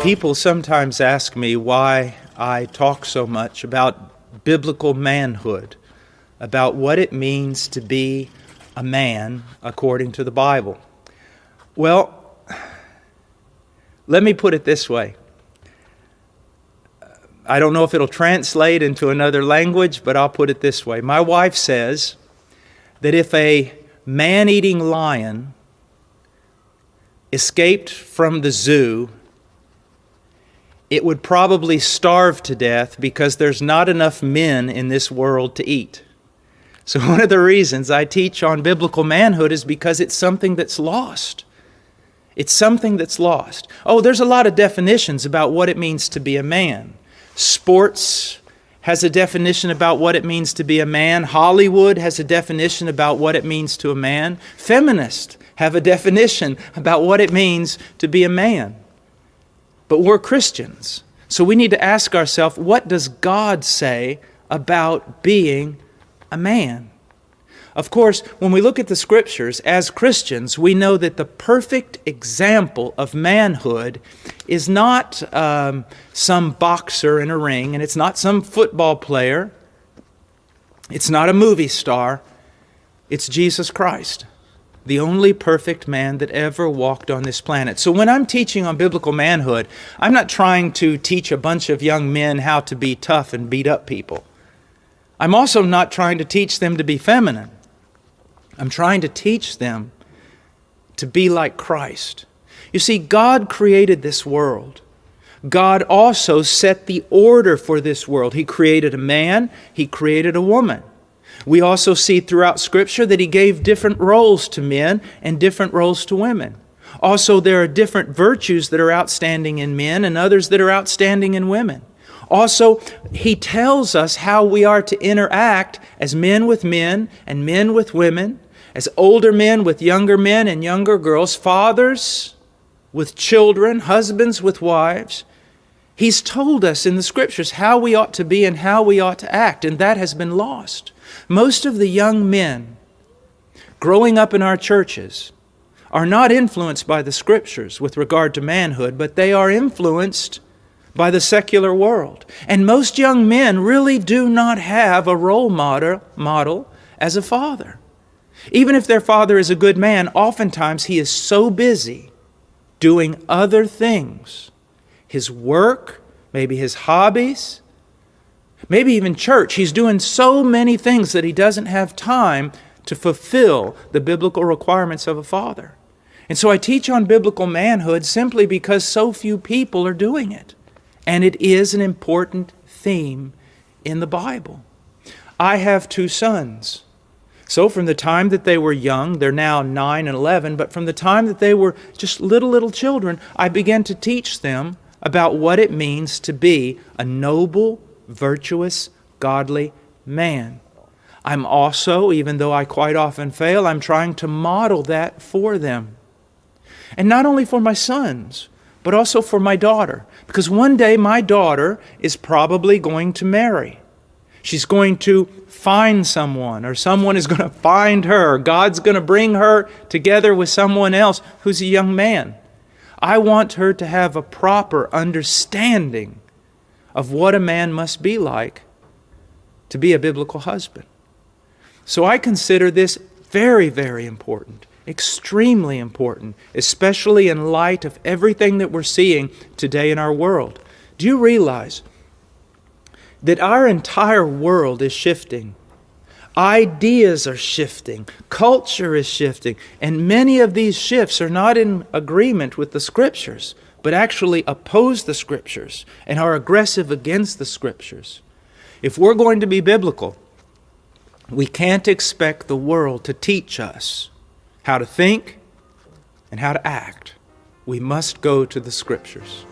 People sometimes ask me why I talk so much about biblical manhood, about what it means to be a man according to the Bible. Well, let me put it this way. I don't know if it'll translate into another language, but I'll put it this way. My wife says that if a man-eating lion escaped from the zoo, it would probably starve to death because there's not enough men in this world to eat. So one of the reasons I teach on biblical manhood is because it's something that's lost. It's something that's lost. Oh, there's a lot of definitions about what it means to be a man. Sports has a definition about what it means to be a man. Hollywood has a definition about what it means to a man. Feminists have a definition about what it means to be a man. But we're Christians, so we need to ask ourselves, what does God say about being a man? Of course, when we look at the Scriptures, as Christians, we know that the perfect example of manhood is not some boxer in a ring, and it's not some football player. It's not a movie star. It's Jesus Christ, the only perfect man that ever walked on this planet. So when I'm teaching on biblical manhood, I'm not trying to teach a bunch of young men how to be tough and beat up people. I'm also not trying to teach them to be feminine. I'm trying to teach them to be like Christ. You see, God created this world. God also set the order for this world. He created a man, He created a woman. We also see throughout Scripture that He gave different roles to men and different roles to women. Also, there are different virtues that are outstanding in men and others that are outstanding in women. Also, He tells us how we are to interact as men with men and men with women, as older men with younger men and younger girls, fathers with children, husbands with wives. He's told us in the Scriptures how we ought to be and how we ought to act, and that has been lost. Most of the young men growing up in our churches are not influenced by the Scriptures with regard to manhood, but they are influenced by the secular world. And most young men really do not have a role model as a father. Even if their father is a good man, oftentimes he is so busy doing other things. His work, maybe his hobbies, maybe even church. He's doing so many things that he doesn't have time to fulfill the biblical requirements of a father. And so I teach on biblical manhood simply because so few people are doing it. And it is an important theme in the Bible. I have 2 sons. So from the time that they were young, they're now 9 and 11, but from the time that they were just little children, I began to teach them about what it means to be a noble, virtuous, godly man. I'm also, even though I quite often fail, I'm trying to model that for them. And not only for my sons, but also for my daughter. Because one day my daughter is probably going to marry. She's going to find someone, or someone is going to find her. God's going to bring her together with someone else who's a young man. I want her to have a proper understanding of what a man must be like to be a biblical husband. So I consider this very, very important, extremely important, especially in light of everything that we're seeing today in our world. Do you realize that our entire world is shifting? Ideas are shifting, culture is shifting, and many of these shifts are not in agreement with the Scriptures, but actually oppose the Scriptures and are aggressive against the Scriptures. If we're going to be biblical, we can't expect the world to teach us how to think and how to act. We must go to the Scriptures.